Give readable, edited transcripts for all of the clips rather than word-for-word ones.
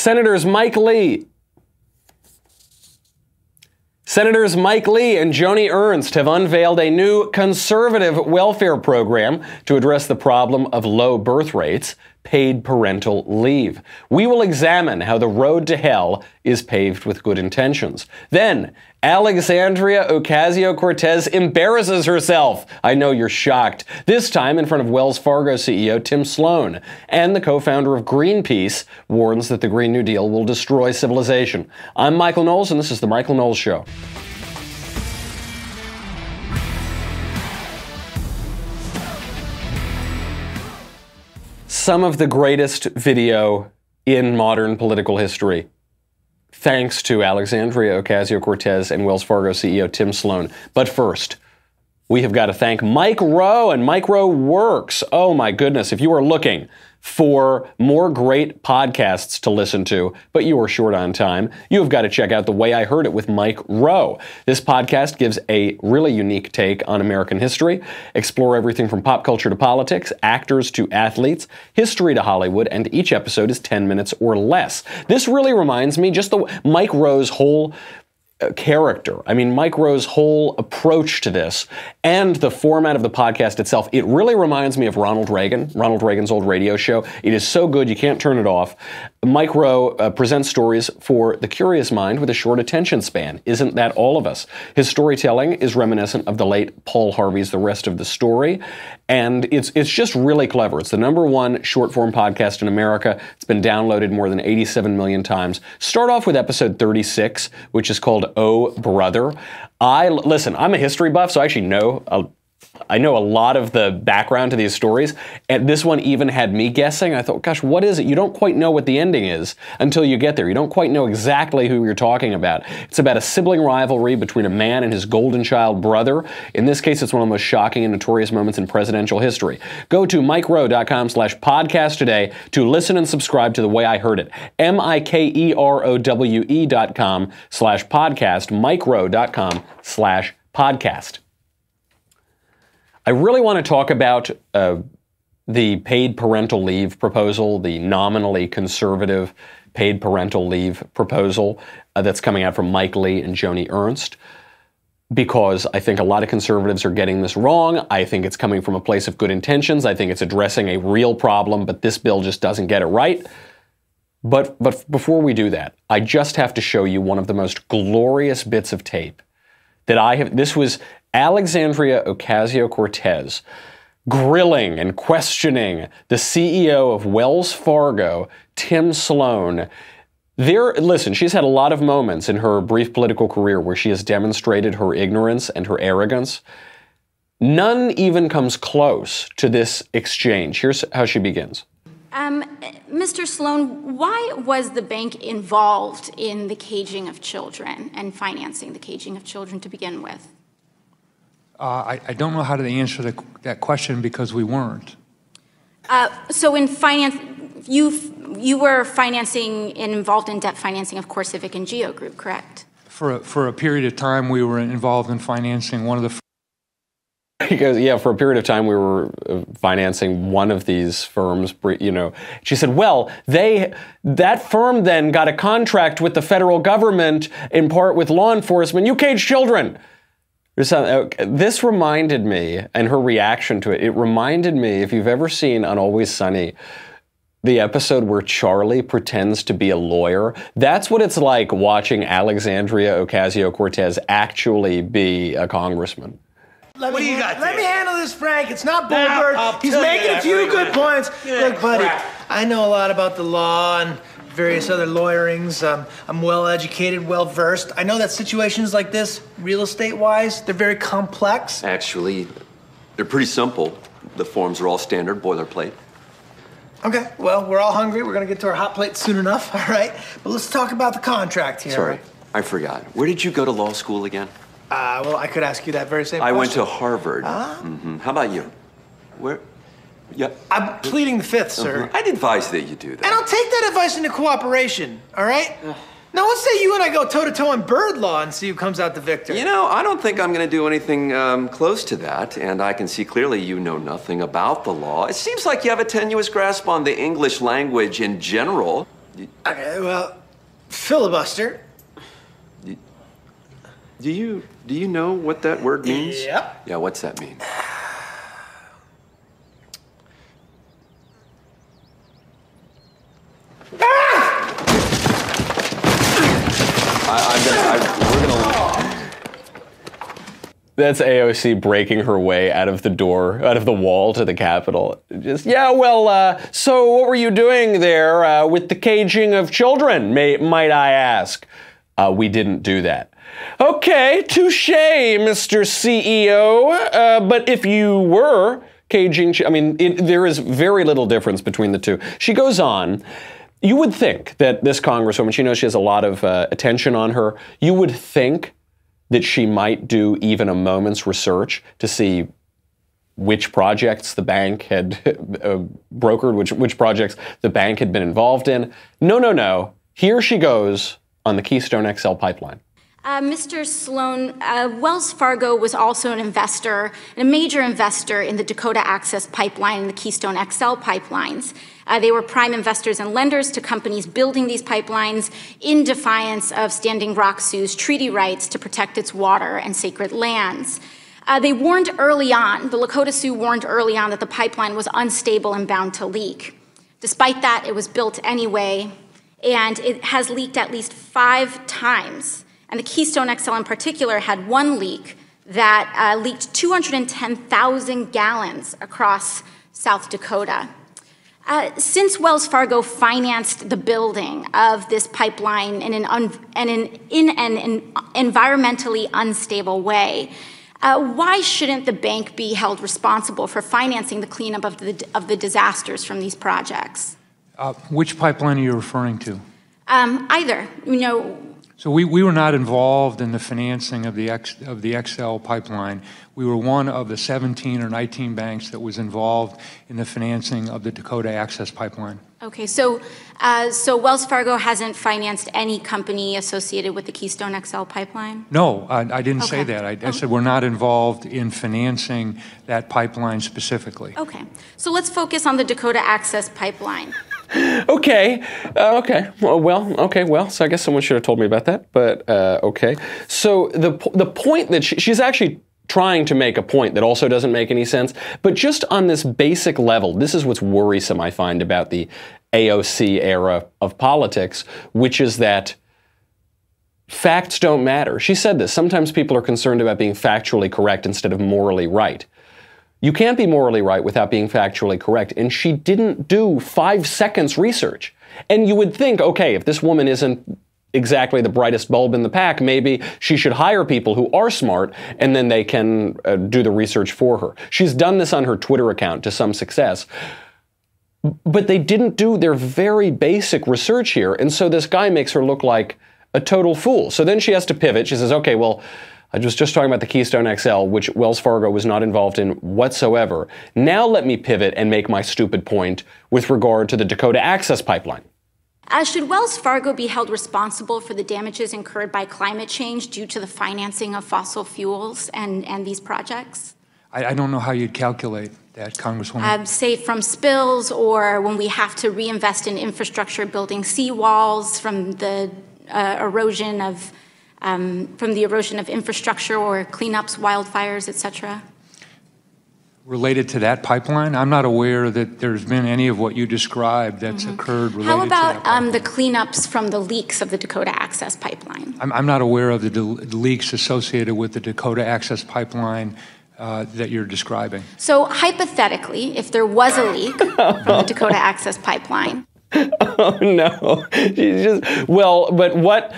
Senators Mike Lee and Joni Ernst have unveiled a new conservative welfare program to address the problem of low birth rates, paid parental leave. We will examine how the road to hell is paved with good intentions. Then, Alexandria Ocasio Cortez embarrasses herself. I know you're shocked. This time in front of Wells Fargo CEO Tim Sloan. And the co-founder of Greenpeace warns that the Green New Deal will destroy civilization. I'm Michael Knowles, and this is The Michael Knowles Show. Some of the greatest video in modern political history, thanks to Alexandria Ocasio Cortez and Wells Fargo CEO Tim Sloan. But first, we have got to thank Mike Rowe and Mike Rowe Works. Oh my goodness, if you are looking for more great podcasts to listen to, but you are short on time, you have got to check out The Way I Heard It with Mike Rowe. This podcast gives a really unique take on American history, explore everything from pop culture to politics, actors to athletes, history to Hollywood, and each episode is 10 minutes or less. This really reminds me, just the Mike Rowe's whole character. I mean, Mike Rowe's whole approach to this and the format of the podcast itself, it really reminds me of Ronald Reagan's old radio show. It is so good, you can't turn it off. Mike Rowe presents stories for the curious mind with a short attention span. Isn't that all of us? His storytelling is reminiscent of the late Paul Harvey's The Rest of the Story, and it's just really clever. It's the #1 short-form podcast in America. It's been downloaded more than 87 million times. Start off with episode 36, which is called Oh Brother. Listen, I'm a history buff, so I actually know I know a lot of the background to these stories, and this one even had me guessing. I thought, gosh, what is it? You don't quite know what the ending is until you get there. You don't quite know exactly who you're talking about. It's about a sibling rivalry between a man and his golden child brother. In this case, it's one of the most shocking and notorious moments in presidential history. Go to mikerowe.com/podcast today to listen and subscribe to The Way I Heard It. mikerowe.com/podcast, mikerowe.com/podcast. I really want to talk about the paid parental leave proposal, the nominally conservative paid parental leave proposal that's coming out from Mike Lee and Joni Ernst, because I think a lot of conservatives are getting this wrong. I think it's coming from a place of good intentions. I think it's addressing a real problem, but this bill just doesn't get it right. But before we do that, I just have to show you one of the most glorious bits of tape that I have. This was Alexandria Ocasio Cortez grilling and questioning the CEO of Wells Fargo, Tim Sloan. Listen, she's had a lot of moments in her brief political career where she has demonstrated her ignorance and her arrogance. None even comes close to this exchange. Here's how she begins. Mr. Sloan, why was the bank involved in the caging of children and financing the caging of children to begin with? I don't know how to answer that question because we weren't. So in finance, you were financing and involved in debt financing of CoreCivic and Geo Group, correct? For a period of time, we were involved in financing one of the. He goes, yeah, for a period of time we were financing one of these firms, you know. She said, well, that firm then got a contract with the federal government, in part with law enforcement. You cage children. This reminded me, and her reaction to it, it reminded me, if you've ever seen on Always Sunny, the episode where Charlie pretends to be a lawyer. That's what it's like watching Alexandria Ocasio Cortez actually be a congressman. What do you got? Let me handle this, Frank. It's not Bullbird. He's making a few good points. Look, buddy, I know a lot about the law and various other lawyerings. I'm well educated, well versed. I know that situations like this, real estate-wise, they're very complex. Actually, they're pretty simple. The forms are all standard boilerplate. Okay, well, we're all hungry. We're gonna get to our hot plate soon enough, all right? But let's talk about the contract here. Sorry, I forgot. Where did you go to law school again? Well, I could ask you that very same question. I went to Harvard. How about you? Where? Yeah. I'm pleading the fifth, sir. I'd advise that you do that. And I'll take that advice into cooperation, all right? Now, let's say you and I go toe-to-toe in bird law and see who comes out the victor. You know, I don't think I'm going to do anything close to that, and I can see clearly you know nothing about the law. It seems like you have a tenuous grasp on the English language in general. Okay, well, filibuster. Do you know what that word means? Yep. Yeah, what's that mean? That's AOC breaking her way out of the door, out of the wall to the Capitol. Just, yeah, well, so what were you doing there with the caging of children, might I ask? We didn't do that. Okay, touche, Mr. CEO. But if you were caging, there is very little difference between the two. She goes on. You would think that this Congresswoman, she knows she has a lot of attention on her. You would think that she might do even a moment's research to see which projects the bank had brokered, which projects the bank had been involved in. No. Here she goes on the Keystone XL pipeline. Mr. Sloan, Wells Fargo was also an investor, a major investor in the Dakota Access Pipeline and the Keystone XL pipelines. They were prime investors and lenders to companies building these pipelines in defiance of Standing Rock Sioux's treaty rights to protect its water and sacred lands. They warned early on, the Lakota Sioux warned early on that the pipeline was unstable and bound to leak. Despite that, it was built anyway, and it has leaked at least 5 times. And the Keystone XL in particular had one leak that leaked 210,000 gallons across South Dakota. Since Wells Fargo financed the building of this pipeline in an environmentally unstable way, why shouldn't the bank be held responsible for financing the cleanup of the disasters from these projects? Which pipeline are you referring to? Either. So we were not involved in the financing of the XL pipeline. We were one of the 17 or 19 banks that was involved in the financing of the Dakota Access Pipeline. Okay, so Wells Fargo hasn't financed any company associated with the Keystone XL pipeline? No, I didn't say that. I said we're not involved in financing that pipeline specifically. Okay, so let's focus on the Dakota Access Pipeline. Okay. Well, so I guess someone should have told me about that, but okay. So the point that she's actually trying to make a point that also doesn't make any sense, but just on this basic level, this is what's worrisome, I find, about the AOC era of politics, which is that facts don't matter. She said this. Sometimes people are concerned about being factually correct instead of morally right. You can't be morally right without being factually correct. And she didn't do 5 seconds research. And you would think, okay, if this woman isn't exactly the brightest bulb in the pack, maybe she should hire people who are smart and then they can do the research for her. She's done this on her Twitter account to some success. But they didn't do their very basic research here. And so this guy makes her look like a total fool. So then she has to pivot. She says, okay, well, I was just talking about the Keystone XL, which Wells Fargo was not involved in whatsoever. Now let me pivot and make my stupid point with regard to the Dakota Access Pipeline. Should Wells Fargo be held responsible for the damages incurred by climate change due to the financing of fossil fuels and these projects? I don't know how you'd calculate that, Congresswoman. Say from spills, or when we have to reinvest in infrastructure, building seawalls from the erosion of infrastructure or cleanups, wildfires, etc. Related to that pipeline? I'm not aware that there's been any of what you described that's occurred related How to that about pipeline. the cleanups from the leaks of the Dakota Access Pipeline? I'm not aware of the leaks associated with the Dakota Access Pipeline that you're describing. So hypothetically, if there was a leak from the Dakota Access Pipeline. Oh, no. But what?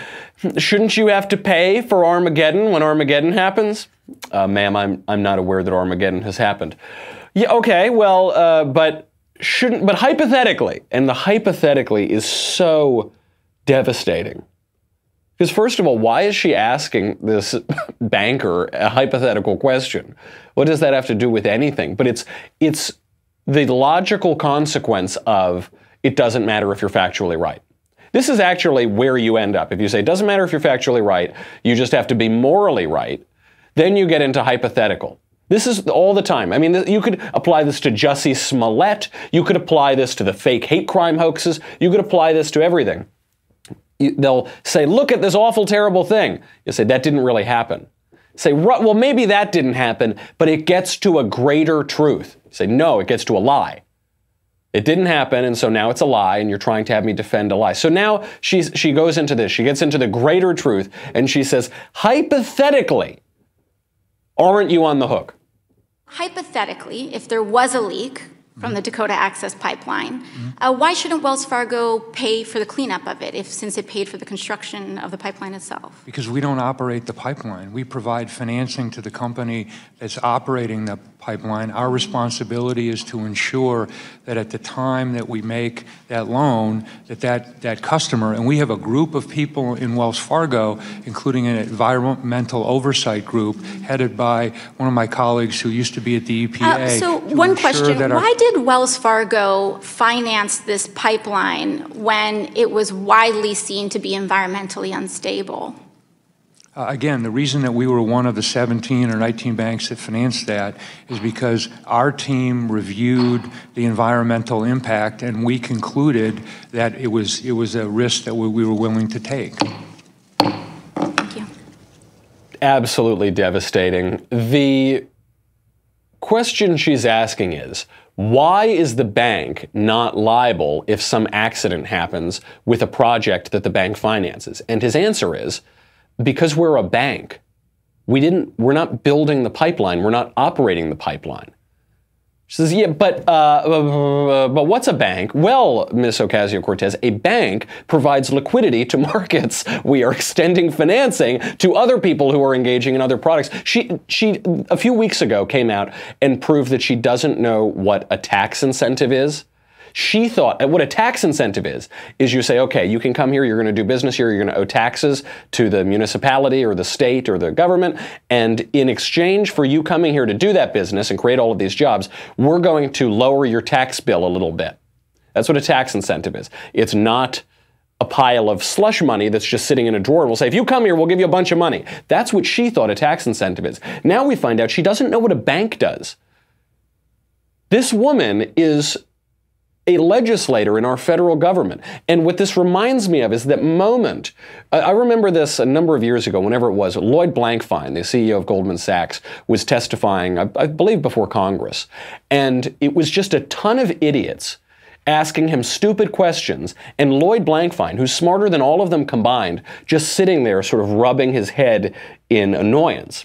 Shouldn't you have to pay for Armageddon when Armageddon happens? Ma'am, I'm not aware that Armageddon has happened. Yeah, okay, well, but hypothetically, and the hypothetically is so devastating. Because first of all, why is she asking this banker a hypothetical question? What does that have to do with anything? But it's the logical consequence of it doesn't matter if you're factually right. This is actually where you end up. If you say it doesn't matter if you're factually right, you just have to be morally right, then you get into hypothetical. This is all the time. I mean, you could apply this to Jussie Smollett. You could apply this to the fake hate crime hoaxes. You could apply this to everything. They'll say, look at this awful, terrible thing. You say, that didn't really happen. Say, well, maybe that didn't happen, but it gets to a greater truth. You say, no, it gets to a lie. It didn't happen, and so now it's a lie, and you're trying to have me defend a lie. So now she goes into this. She gets into the greater truth, and she says, hypothetically, aren't you on the hook? Hypothetically, if there was a leak from the Dakota Access Pipeline, why shouldn't Wells Fargo pay for the cleanup of it, since it paid for the construction of the pipeline itself? Because we don't operate the pipeline. We provide financing to the company that's operating the pipeline. Our responsibility is to ensure that at the time that we make that loan, that customer, and we have a group of people in Wells Fargo, including an environmental oversight group headed by one of my colleagues who used to be at the EPA. So one question, why did Wells Fargo finance this pipeline when it was widely seen to be environmentally unstable? Again, the reason that we were one of the 17 or 19 banks that financed that is because our team reviewed the environmental impact, and we concluded that it was a risk that we were willing to take. Thank you. Absolutely devastating. The question she's asking is, why is the bank not liable if some accident happens with a project that the bank finances? And his answer is, because we're a bank. We're not building the pipeline. We're not operating the pipeline. She says, yeah, but what's a bank? Well, Ms. Ocasio Cortez, a bank provides liquidity to markets. We are extending financing to other people who are engaging in other products. She a few weeks ago came out and proved that she doesn't know what a tax incentive is. She thought what a tax incentive is you say, okay, you can come here, you're going to do business here, you're going to owe taxes to the municipality or the state or the government, and in exchange for you coming here to do that business and create all of these jobs, we're going to lower your tax bill a little bit. That's what a tax incentive is. It's not a pile of slush money that's just sitting in a drawer and we'll say, if you come here, we'll give you a bunch of money. That's what she thought a tax incentive is. Now we find out she doesn't know what a bank does. This woman is a legislator in our federal government. And what this reminds me of is that moment, I remember this a number of years ago, whenever it was, Lloyd Blankfein, the CEO of Goldman Sachs, was testifying, I believe before Congress. And it was just a ton of idiots asking him stupid questions, and Lloyd Blankfein, who's smarter than all of them combined, just sitting there sort of rubbing his head in annoyance.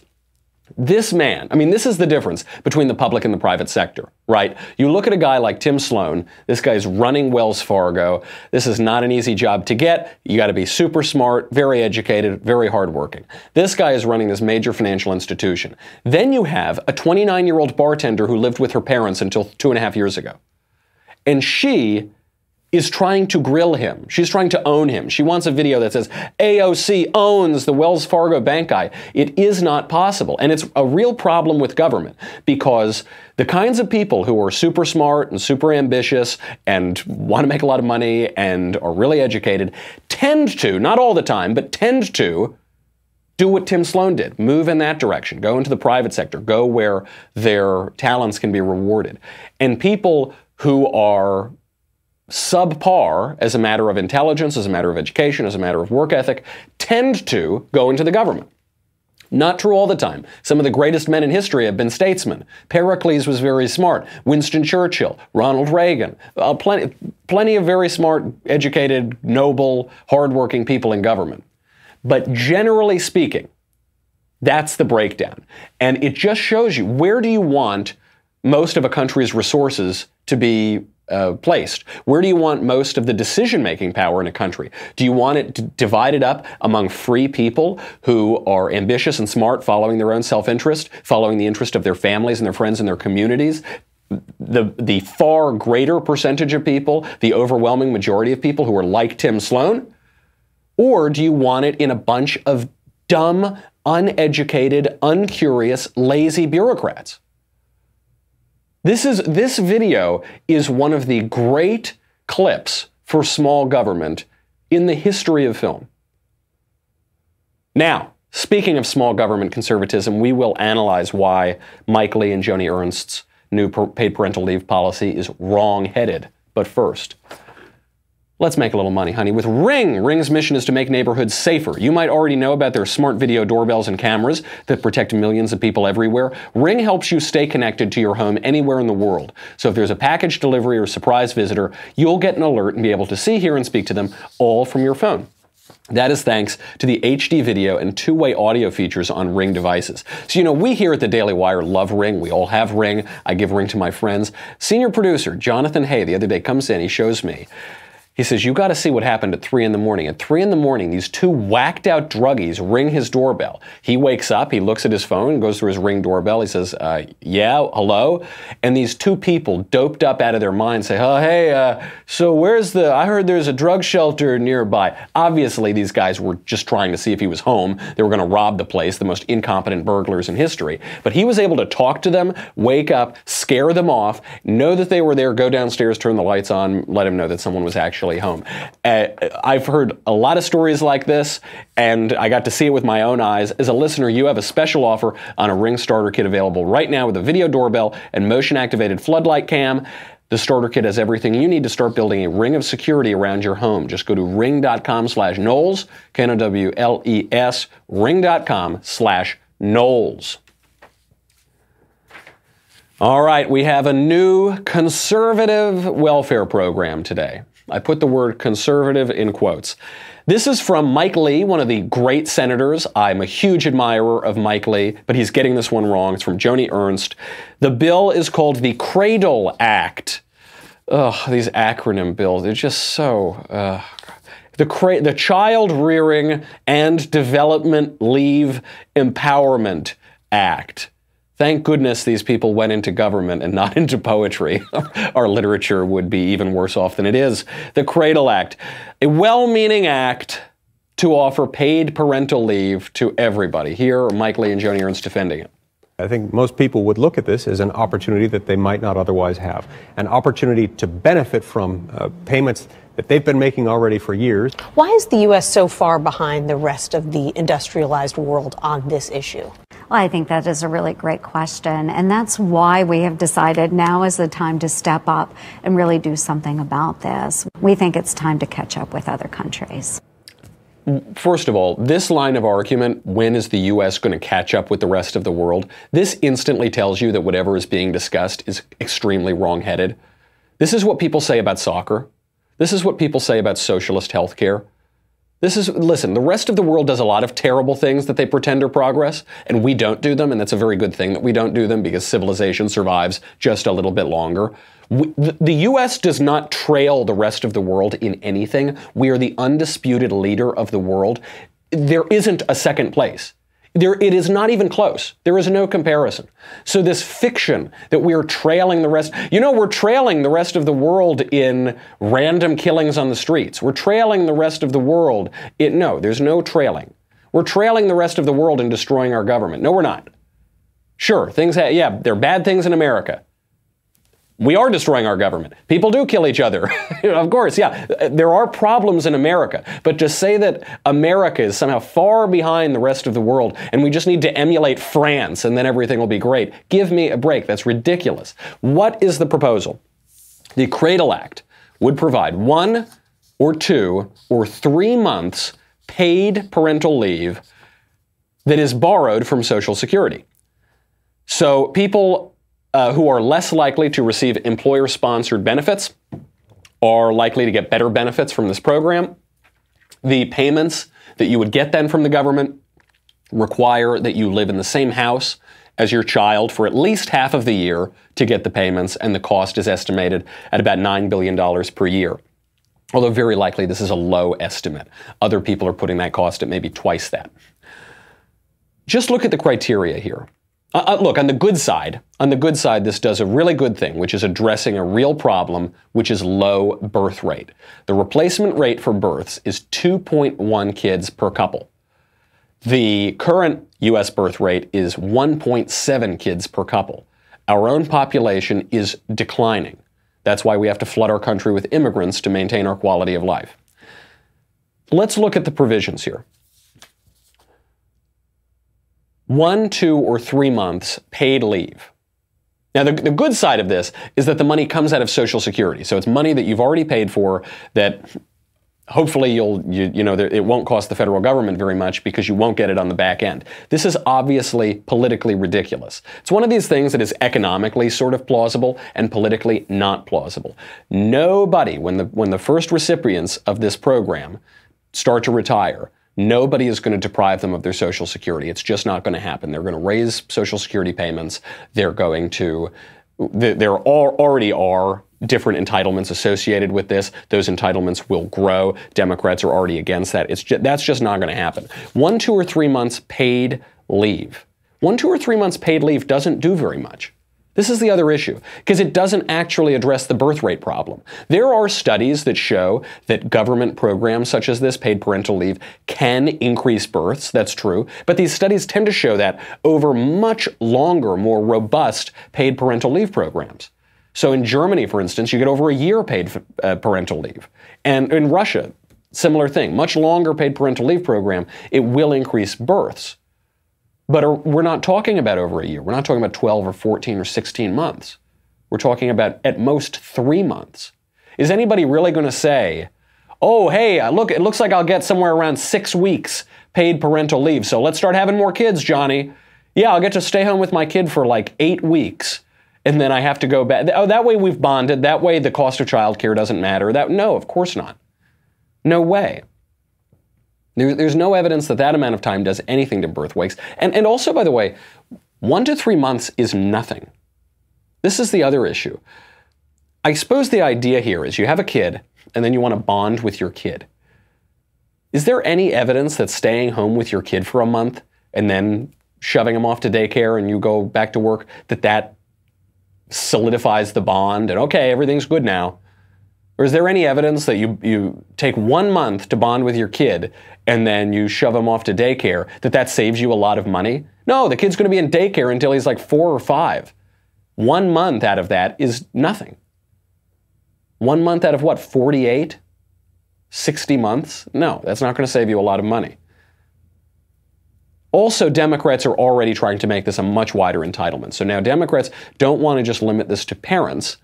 This man, I mean, this is the difference between the public and the private sector, right? You look at a guy like Tim Sloan, this guy's running Wells Fargo. This is not an easy job to get. You got to be super smart, very educated, very hardworking. This guy is running this major financial institution. Then you have a 29-year-old bartender who lived with her parents until 2.5 years ago. And she is trying to grill him. She's trying to own him. She wants a video that says, AOC owns the Wells Fargo bank guy. It is not possible. And it's a real problem with government because the kinds of people who are super smart and super ambitious and want to make a lot of money and are really educated tend to, not all the time, but tend to do what Tim Sloan did. Move in that direction. Go into the private sector. Go where their talents can be rewarded. And people who are subpar as a matter of intelligence, as a matter of education, as a matter of work ethic, tend to go into the government. Not true all the time. Some of the greatest men in history have been statesmen. Pericles was very smart. Winston Churchill, Ronald Reagan, plenty of very smart, educated, noble, hardworking people in government. But generally speaking, that's the breakdown. And it just shows you, where do you want most of a country's resources to be placed? Where do you want most of the decision-making power in a country? Do you want it divided up among free people who are ambitious and smart, following their own self-interest, following the interest of their families and their friends and their communities? The far greater percentage of people, the overwhelming majority of people who are like Tim Sloan? Or do you want it in a bunch of dumb, uneducated, uncurious, lazy bureaucrats? This video is one of the great clips for small government in the history of film. Now, Speaking of small government conservatism, we will analyze why Mike Lee and Joni Ernst's new paid parental leave policy is wrong-headed. But first, let's make a little money, honey, with Ring. Ring's mission is to make neighborhoods safer. You might already know about their smart video doorbells and cameras that protect millions of people everywhere. Ring helps you stay connected to your home anywhere in the world. So if there's a package delivery or surprise visitor, you'll get an alert and be able to see, hear, and speak to them all from your phone. That is thanks to the HD video and two-way audio features on Ring devices. So, you know, we here at the Daily Wire love Ring. We all have Ring. I give Ring to my friends. Senior producer Jonathan Hay the other day comes in. He shows me. He says, you got to see what happened at 3 in the morning. At 3 in the morning, these two whacked-out druggies ring his doorbell. He wakes up, he looks at his phone, goes through his Ring doorbell. He says, yeah, hello? And these two people, doped up out of their minds, say, oh, hey, so where's I heard there's a drug shelter nearby. Obviously, these guys were just trying to see if he was home. They were going to rob the place, the most incompetent burglars in history. But he was able to talk to them, wake up, scare them off, know that they were there, go downstairs, turn the lights on, let him know that someone was actually home. I've heard a lot of stories like this, and I got to see it with my own eyes. As a listener, you have a special offer on a Ring starter kit available right now with a video doorbell and motion-activated floodlight cam. The starter kit has everything you need to start building a ring of security around your home. Just go to ring.com/Knowles, Knowles, ring.com/Knowles. All right, we have a new conservative welfare program today. I put the word conservative in quotes. This is from Mike Lee, one of the great senators. I'm a huge admirer of Mike Lee, but he's getting this one wrong. It's from Joni Ernst. The bill is called the Cradle Act. Ugh, these acronym bills, they're just so... The Child Rearing and Development Leave Empowerment Act. Thank goodness these people went into government and not into poetry. Our literature would be even worse off than it is. The Cradle Act, a well-meaning act to offer paid parental leave to everybody. Here are Mike Lee and Joni Ernst defending it. I think most people would look at this as an opportunity that they might not otherwise have, an opportunity to benefit from payments that they've been making already for years. Why is the U.S. so far behind the rest of the industrialized world on this issue? Well, I think that is a really great question, and that's why we have decided now is the time to step up and really do something about this. We think it's time to catch up with other countries. First of all, this line of argument, when is the U.S. going to catch up with the rest of the world, this instantly tells you that whatever is being discussed is extremely wrong-headed. This is what people say about soccer. This is what people say about socialist healthcare. Listen, the rest of the world does a lot of terrible things that they pretend are progress, and we don't do them, and that's a very good thing that we don't do them because civilization survives just a little bit longer. The U.S. does not trail the rest of the world in anything. We are the undisputed leader of the world. There isn't a second place. It is not even close. There is no comparison. So this fiction that we are trailing the rest, we're trailing the rest of the world in random killings on the streets. We're trailing the rest of the world no, there's no trailing. We're trailing the rest of the world in destroying our government. No, we're not. Sure, there are bad things in America. We are destroying our government. People do kill each other. Of course, yeah. There are problems in America. But to say that America is somehow far behind the rest of the world and we just need to emulate France and then everything will be great, give me a break. That's ridiculous. What is the proposal? The Cradle Act would provide 1 or 2 or 3 months paid parental leave that is borrowed from Social Security. So people who are less likely to receive employer-sponsored benefits are likely to get better benefits from this program. The payments that you would get then from the government require that you live in the same house as your child for at least half of the year to get the payments, and the cost is estimated at about $9 billion per year. Although very likely this is a low estimate. Other people are putting that cost at maybe twice that. Just look at the criteria here. Look, on the good side, this does a really good thing, which is addressing a real problem, which is low birth rate. The replacement rate for births is 2.1 kids per couple. The current U.S. birth rate is 1.7 kids per couple. Our own population is declining. That's why we have to flood our country with immigrants to maintain our quality of life. Let's look at the provisions here. 1, 2, or 3 months paid leave. Now, the good side of this is that the money comes out of Social Security. So it's money that you've already paid for that hopefully it won't cost the federal government very much because you won't get it on the back end. This is obviously politically ridiculous. It's one of these things that is economically sort of plausible and politically not plausible. Nobody, when the first recipients of this program start to retire, nobody is going to deprive them of their Social Security. It's just not going to happen. They're going to raise Social Security payments. There already are different entitlements associated with this. Those entitlements will grow. Democrats are already against that. That's just not going to happen. 1, 2, or 3 months paid leave. 1, 2, or 3 months paid leave doesn't do very much. This is the other issue, because it doesn't actually address the birth rate problem. There are studies that show that government programs such as this, paid parental leave, can increase births. That's true. But these studies tend to show that over much longer, more robust paid parental leave programs. So in Germany, for instance, you get over a year paid parental leave. And in Russia, similar thing, much longer paid parental leave program, it will increase births. But we're not talking about over a year. We're not talking about 12 or 14 or 16 months. We're talking about at most 3 months. Is anybody really going to say, oh, hey, look, it looks like I'll get somewhere around 6 weeks paid parental leave, so let's start having more kids, Johnny. Yeah, I'll get to stay home with my kid for like 8 weeks, and then I have to go back. Oh, that way we've bonded. That way the cost of childcare doesn't matter. No, of course not. No way. There's no evidence that that amount of time does anything to birth weights. And also, by the way, 1 to 3 months is nothing. This is the other issue. I suppose the idea here is you have a kid, and then you want to bond with your kid. Is there any evidence that staying home with your kid for a month and then shoving him off to daycare and you go back to work, that solidifies the bond and, okay, everything's good now? Or is there any evidence that you take 1 month to bond with your kid and then you shove him off to daycare, that saves you a lot of money? No, the kid's going to be in daycare until he's like 4 or 5. 1 month out of that is nothing. 1 month out of what, 48? 60 months? No, that's not going to save you a lot of money. Also, Democrats are already trying to make this a much wider entitlement. So now Democrats don't want to just limit this to parents.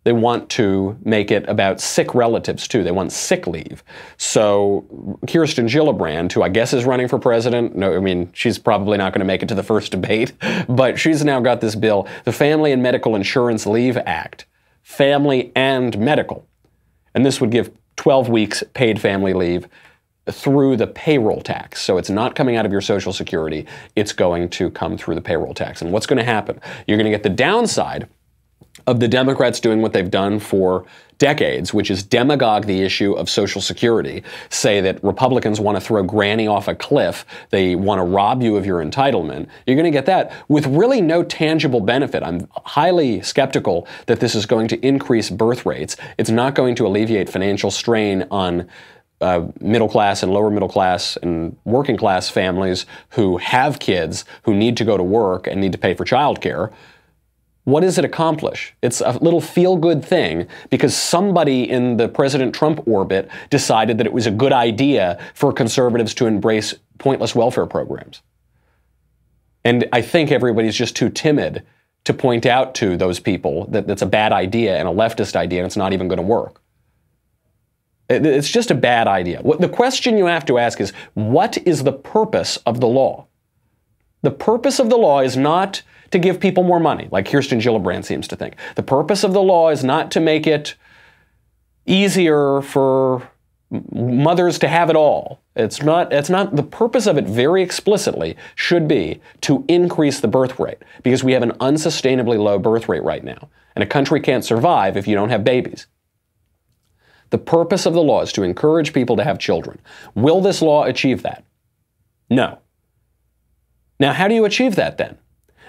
They want to make it about sick relatives, too. They want sick leave. So Kirsten Gillibrand, who I guess is running for president, no, I mean, she's probably not going to make it to the first debate, but she's now got this bill, the Family and Medical Insurance Leave Act, family and medical. And this would give 12 weeks paid family leave through the payroll tax. So it's not coming out of your Social Security. It's going to come through the payroll tax. And what's going to happen? You're going to get the downside of the Democrats doing what they've done for decades, which is demagogue the issue of Social Security, say that Republicans want to throw Granny off a cliff, they want to rob you of your entitlement. You're going to get that with really no tangible benefit. I'm highly skeptical that this is going to increase birth rates. It's not going to alleviate financial strain on middle class and lower middle class and working class families who have kids who need to go to work and need to pay for childcare. What does it accomplish? It's a little feel-good thing because somebody in the President Trump orbit decided that it was a good idea for conservatives to embrace pointless welfare programs. And I think everybody's just too timid to point out to those people that that's a bad idea and a leftist idea and it's not even going to work. It's just a bad idea. The question you have to ask is, what is the purpose of the law? The purpose of the law is not to give people more money, like Kirsten Gillibrand seems to think. The purpose of the law is not to make it easier for mothers to have it all. It's not the purpose of it very explicitly should be to increase the birth rate because we have an unsustainably low birth rate right now. And a country can't survive if you don't have babies. The purpose of the law is to encourage people to have children. Will this law achieve that? No. Now, how do you achieve that then?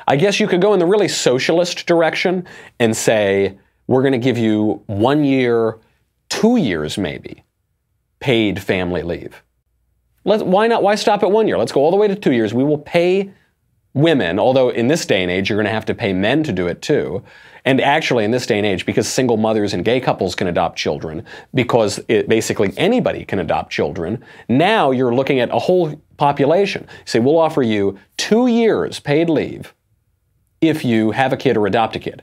I guess you could go in the really socialist direction and say, we're going to give you 1 year, 2 years maybe, paid family leave. Why not? Why stop at 1 year? Let's go all the way to 2 years. We will pay women, although in this day and age, you're going to have to pay men to do it too. And actually in this day and age, because single mothers and gay couples can adopt children, because basically anybody can adopt children, now you're looking at a whole population. Say, we'll offer you 2 years paid leave if you have a kid or adopt a kid.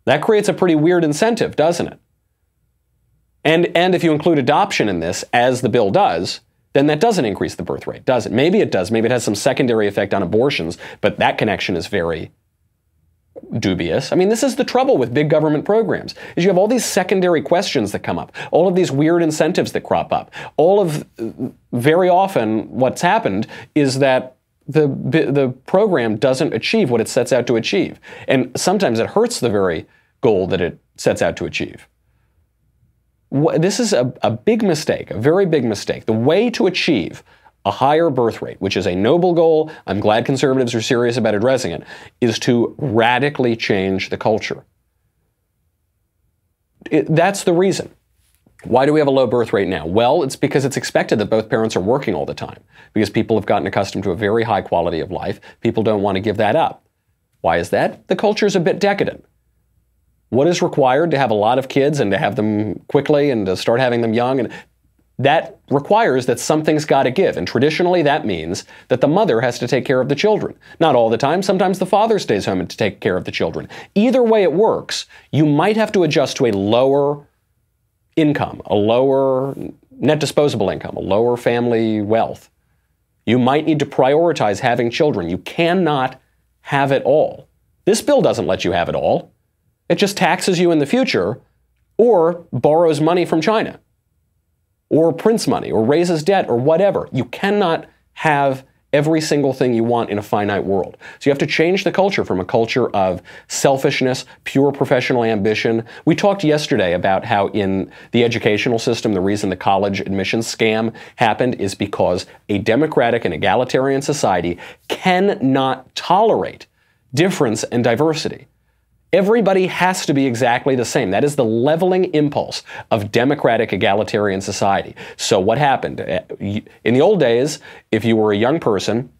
That creates a pretty weird incentive, doesn't it? And if you include adoption in this, as the bill does, then that doesn't increase the birth rate, does it? Maybe it does. Maybe it has some secondary effect on abortions, but that connection is very dubious. I mean, this is the trouble with big government programs, is you have all these secondary questions that come up, all of these weird incentives that crop up. Very often what's happened is that the program doesn't achieve what it sets out to achieve. And sometimes it hurts the very goal that it sets out to achieve. This is a big mistake, a very big mistake. The way to achieve a higher birth rate, which is a noble goal, I'm glad conservatives are serious about addressing it, is to radically change the culture. That's the reason. Why do we have a low birth rate now? Well, it's because it's expected that both parents are working all the time, because people have gotten accustomed to a very high quality of life. People don't want to give that up. Why is that? The culture's a bit decadent. What is required to have a lot of kids and to have them quickly and to start having them young? And that requires that something's got to give. And traditionally, that means that the mother has to take care of the children. Not all the time. Sometimes the father stays home to take care of the children. Either way it works, you might have to adjust to a lower income, a lower net disposable income, a lower family wealth. You might need to prioritize having children. You cannot have it all. This bill doesn't let you have it all. It just taxes you in the future or borrows money from China or prints money or raises debt or whatever. You cannot have every single thing you want in a finite world. So you have to change the culture from a culture of selfishness, pure professional ambition. We talked yesterday about how in the educational system, the reason the college admissions scam happened is because a democratic and egalitarian society cannot tolerate difference and diversity. Everybody has to be exactly the same. That is the leveling impulse of democratic egalitarian society. So what happened? In the old days, if you were a young person,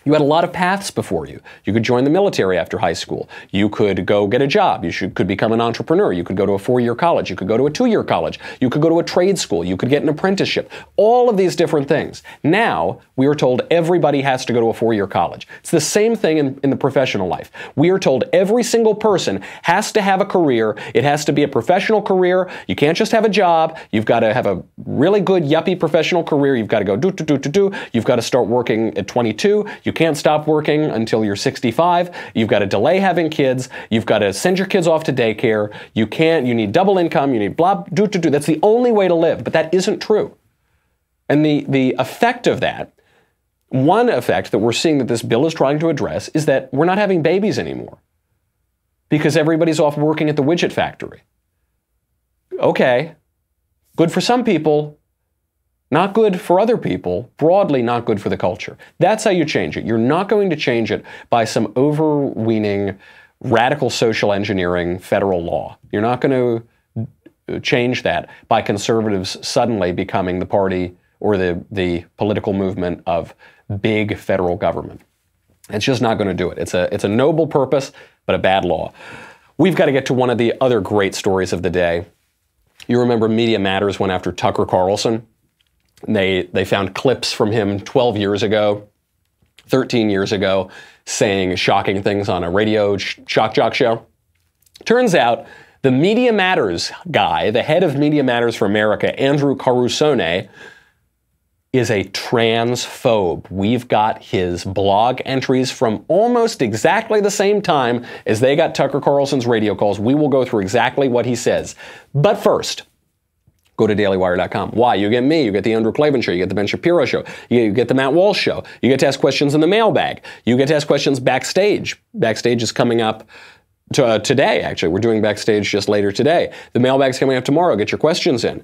you had a lot of paths before you. You could join the military after high school. You could go get a job. You could become an entrepreneur. You could go to a 4-year college. You could go to a 2-year college. You could go to a trade school. You could get an apprenticeship. All of these different things. Now, we are told everybody has to go to a 4-year college. It's the same thing in the professional life. We are told every single person has to have a career. It has to be a professional career. You can't just have a job. You've got to have a really good, yuppie professional career. You've got to go do. You've got to start working at 22. You can't stop working until you're 65. You've got to delay having kids. You've got to send your kids off to daycare. You need double income. You need blah, do. That's the only way to live. But that isn't true. And the effect of that, one effect that we're seeing that this bill is trying to address is that we're not having babies anymore because everybody's off working at the widget factory. Okay, good for some people, not good for other people, broadly not good for the culture. That's how you change it. You're not going to change it by some overweening radical social engineering federal law. You're not going to change that by conservatives suddenly becoming the party or the political movement of big federal government. It's just not going to do it. It's a noble purpose, but a bad law. We've got to get to one of the other great stories of the day. You remember Media Matters went after Tucker Carlson. They found clips from him 12 years ago, 13 years ago, saying shocking things on a radio shock jock show. Turns out the Media Matters guy, the head of Media Matters for America, Andrew Carusone, is a transphobe. We've got his blog entries from almost exactly the same time as they got Tucker Carlson's radio calls. We will go through exactly what he says. But first, go to dailywire.com. Why? You get me, you get the Andrew Klavan Show, you get the Ben Shapiro Show, you get the Matt Walsh Show, you get to ask questions in the mailbag, you get to ask questions backstage. Backstage is coming up today, actually. We're doing backstage just later today. The mailbag's coming up tomorrow. Get your questions in.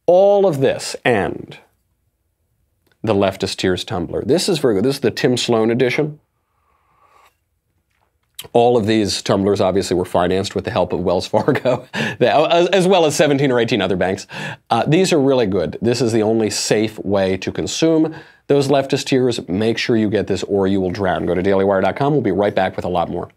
All of this and the Leftist Tears Tumblr. This is very good. This is the Tim Sloan edition. All of these tumblers obviously were financed with the help of Wells Fargo, as well as 17 or 18 other banks. These are really good. This is the only safe way to consume those leftist tears. Make sure you get this or you will drown. Go to dailywire.com. We'll be right back with a lot more.